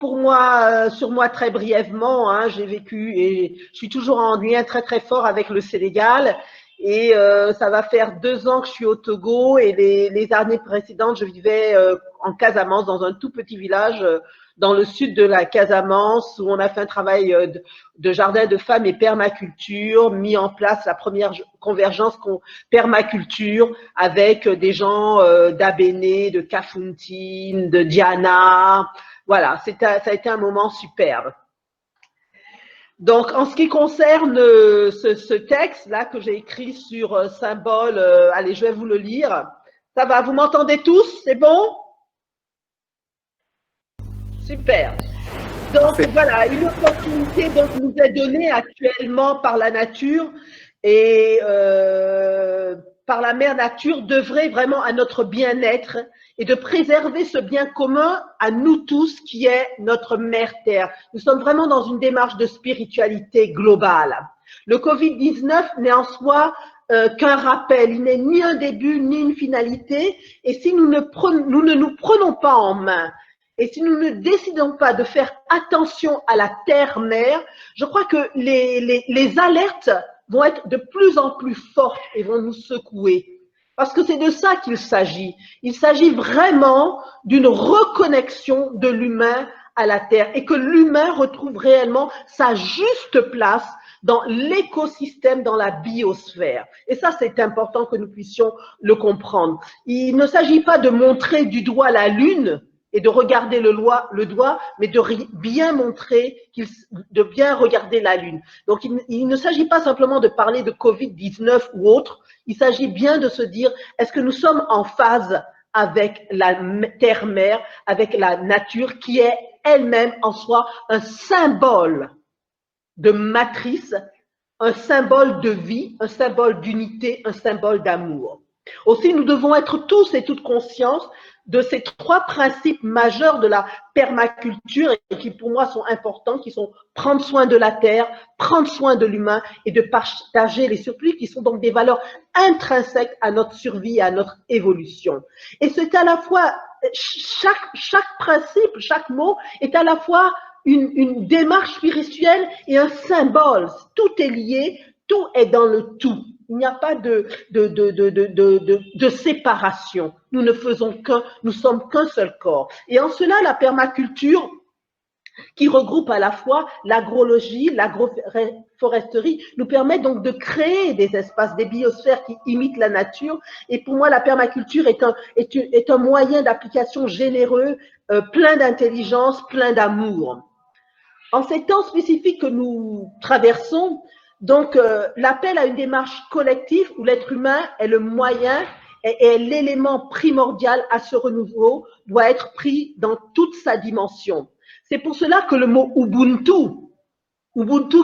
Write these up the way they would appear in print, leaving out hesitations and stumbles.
pour moi, sur moi très brièvement, hein, j'ai vécu et je suis toujours en lien très très fort avec le Sénégal. Et ça va faire 2 ans que je suis au Togo et les années précédentes, je vivais en Casamance, dans un tout petit village dans le sud de la Casamance, où on a fait un travail de jardin de femmes et permaculture, mis en place la première convergence permaculture avec des gens d'Abéné, de Kafountine, de Diana. Voilà, ça a été un moment superbe. Donc, en ce qui concerne ce texte-là que j'ai écrit sur symbole, allez, je vais vous le lire. Ça va, vous m'entendez tous? C'est bon? Super. Donc, voilà, une opportunité donc, nous est donnée actuellement par la nature et par la mère nature d'œuvrer vraiment à notre bien-être et de préserver ce bien commun à nous tous qui est notre mère terre. Nous sommes vraiment dans une démarche de spiritualité globale. Le Covid-19 n'est en soi qu'un rappel, il n'est ni un début ni une finalité, et si nous ne nous prenons pas en main, et si nous ne décidons pas de faire attention à la terre-mère, je crois que les alertes vont être de plus en plus fortes et vont nous secouer. Parce que c'est de ça qu'il s'agit. Il s'agit vraiment d'une reconnexion de l'humain à la terre et que l'humain retrouve réellement sa juste place dans l'écosystème, dans la biosphère. Et ça, c'est important que nous puissions le comprendre. Il ne s'agit pas de montrer du doigt la Lune et de regarder le doigt, mais de bien montrer, de bien regarder la Lune. Donc, il ne s'agit pas simplement de parler de Covid-19 ou autre, il s'agit bien de se dire, est-ce que nous sommes en phase avec la terre-mère, avec la nature qui est elle-même en soi un symbole de matrice, un symbole de vie, un symbole d'unité, un symbole d'amour. Aussi, nous devons être tous et toutes conscients de ces 3 principes majeurs de la permaculture et qui pour moi sont importants, qui sont prendre soin de la terre, prendre soin de l'humain et de partager les surplus qui sont donc des valeurs intrinsèques à notre survie et à notre évolution. Et c'est à la fois, chaque principe, chaque mot est à la fois une démarche spirituelle et un symbole. Tout est lié, tout est dans le tout. Il n'y a pas de séparation. Nous ne faisons qu'un, nous sommes qu'un seul corps. Et en cela, la permaculture, qui regroupe à la fois l'agrologie, l'agroforesterie, nous permet donc de créer des espaces, des biosphères qui imitent la nature. Et pour moi, la permaculture est un moyen d'application généreux, plein d'intelligence, plein d'amour. En ces temps spécifiques que nous traversons, donc l'appel à une démarche collective où l'être humain est le moyen et l'élément primordial à ce renouveau doit être pris dans toute sa dimension. C'est pour cela que le mot Ubuntu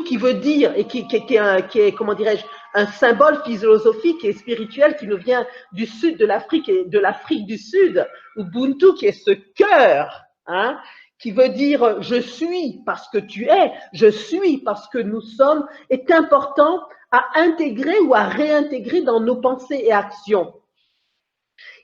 qui veut dire et qui est comment dirais-je, un symbole philosophique et spirituel qui nous vient du sud de l'Afrique et de l'Afrique du Sud, Ubuntu qui est ce cœur, hein, qui veut dire je suis parce que tu es, je suis parce que nous sommes, est important à intégrer ou à réintégrer dans nos pensées et actions.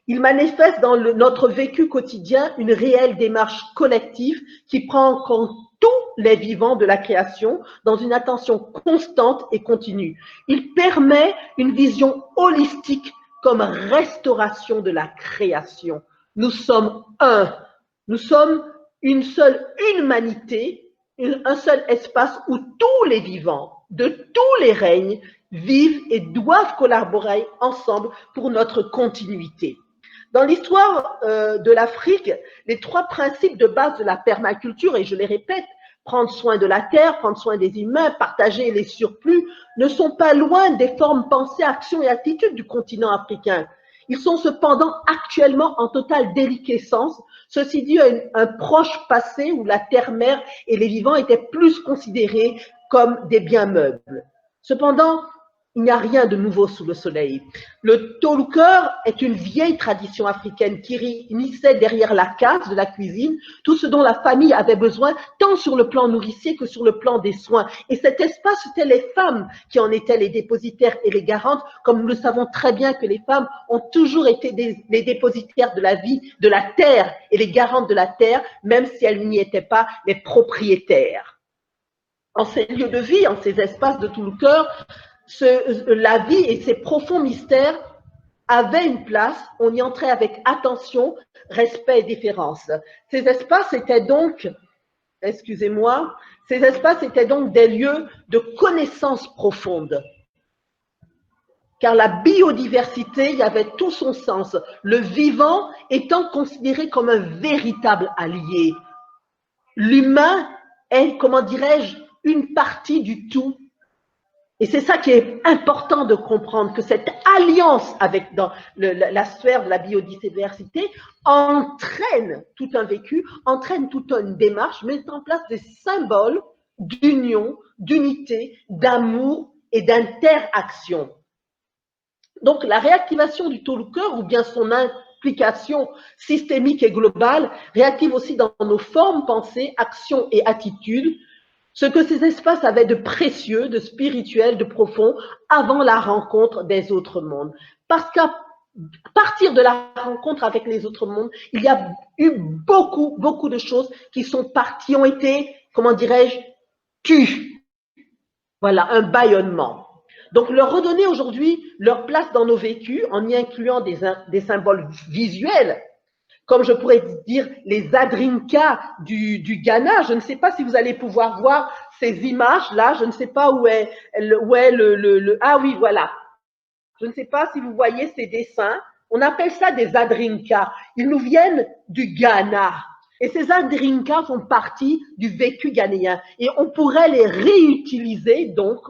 Il manifeste dans notre vécu quotidien une réelle démarche collective qui prend en compte tous les vivants de la création dans une attention constante et continue. Il permet une vision holistique comme restauration de la création. Nous sommes un, nous sommes une seule humanité, un seul espace où tous les vivants de tous les règnes vivent et doivent collaborer ensemble pour notre continuité. Dans l'histoire de l'Afrique, les 3 principes de base de la permaculture, et je les répète, prendre soin de la terre, prendre soin des humains, partager les surplus, ne sont pas loin des formes pensées, actions et attitudes du continent africain. Ils sont cependant actuellement en totale déliquescence, ceci dû à un proche passé où la terre-mère et les vivants étaient plus considérés comme des biens meubles. Cependant, il n'y a rien de nouveau sous le soleil. Le tolucœur est une vieille tradition africaine qui réunissait derrière la case de la cuisine tout ce dont la famille avait besoin, tant sur le plan nourricier que sur le plan des soins. Et cet espace, c'était les femmes qui en étaient les dépositaires et les garantes, comme nous le savons très bien que les femmes ont toujours été les dépositaires de la vie, de la terre, et les garantes de la terre, même si elles n'y étaient pas les propriétaires. En ces lieux de vie, en ces espaces de tout le cœur, la vie et ses profonds mystères avaient une place, on y entrait avec attention, respect et déférence. Ces espaces étaient donc, excusez-moi, ces espaces étaient donc des lieux de connaissance profonde. Car la biodiversité y avait tout son sens, le vivant étant considéré comme un véritable allié. L'humain est, comment dirais-je, une partie du tout. Et c'est ça qui est important de comprendre, que cette alliance avec dans la sphère de la biodiversité entraîne tout un vécu, entraîne toute une démarche, met en place des symboles d'union, d'unité, d'amour et d'interaction. Donc la réactivation du tolucœur, ou bien son implication systémique et globale, réactive aussi dans nos formes, pensées, actions et attitudes, ce que ces espaces avaient de précieux, de spirituel, de profond, avant la rencontre des autres mondes. Parce qu'à partir de la rencontre avec les autres mondes, il y a eu beaucoup de choses qui ont été, comment dirais-je, tues. Voilà, un bâillonnement. Donc, leur redonner aujourd'hui leur place dans nos vécus, en y incluant des symboles visuels, comme je pourrais dire les Adrinkas du Ghana. Je ne sais pas si vous allez pouvoir voir ces images-là. Je ne sais pas où est ah oui, voilà. Je ne sais pas si vous voyez ces dessins. On appelle ça des Adrinkas. Ils nous viennent du Ghana. Et ces Adrinkas font partie du vécu ghanéen. Et on pourrait les réutiliser donc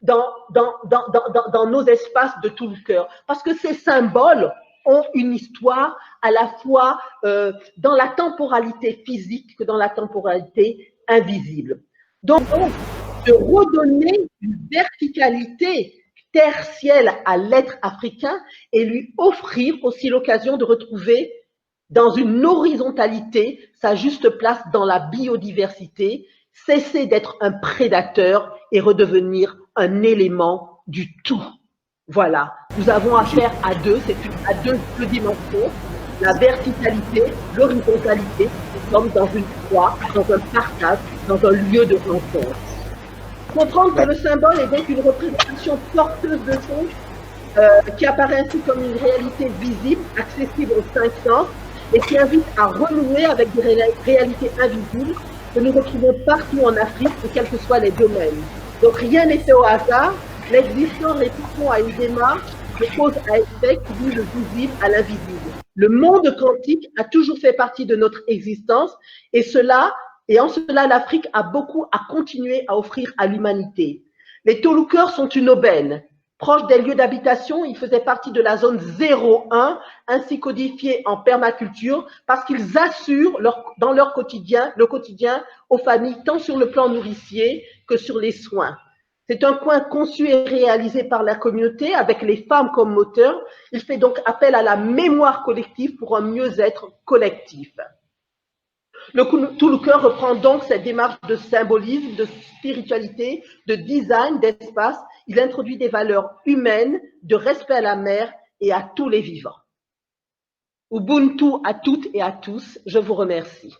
dans nos espaces de tout le cœur. Parce que ces symboles ont une histoire à la fois dans la temporalité physique que dans la temporalité invisible. Donc, de redonner une verticalité terre-ciel à l'être africain et lui offrir aussi l'occasion de retrouver dans une horizontalité sa juste place dans la biodiversité, cesser d'être un prédateur et redevenir un élément du tout. Voilà, nous avons affaire à deux dimensions, la verticalité, l'horizontalité. Nous sommes dans une croix, dans un partage, dans un lieu de rencontre. Comprendre que le symbole est donc une représentation porteuse de sens qui apparaît ainsi comme une réalité visible, accessible aux cinq sens et qui invite à renouer avec des réalités invisibles que nous retrouvons partout en Afrique, et quels que soient les domaines. Donc rien n'est fait au hasard. L'existence répond à une démarche de cause à effet qui lie le visible à l'invisible. Le monde quantique a toujours fait partie de notre existence et en cela, l'Afrique a beaucoup à continuer à offrir à l'humanité. Les tolucœurs sont une aubaine. Proches des lieux d'habitation, ils faisaient partie de la zone 0,1, ainsi codifiée en permaculture, parce qu'ils assurent dans le quotidien aux familles, tant sur le plan nourricier que sur les soins. C'est un coin conçu et réalisé par la communauté avec les femmes comme moteur. Il fait donc appel à la mémoire collective pour un mieux-être collectif. Tout le cœur reprend donc cette démarche de symbolisme, de spiritualité, de design, d'espace. Il introduit des valeurs humaines, de respect à la mer et à tous les vivants. Ubuntu à toutes et à tous. Je vous remercie.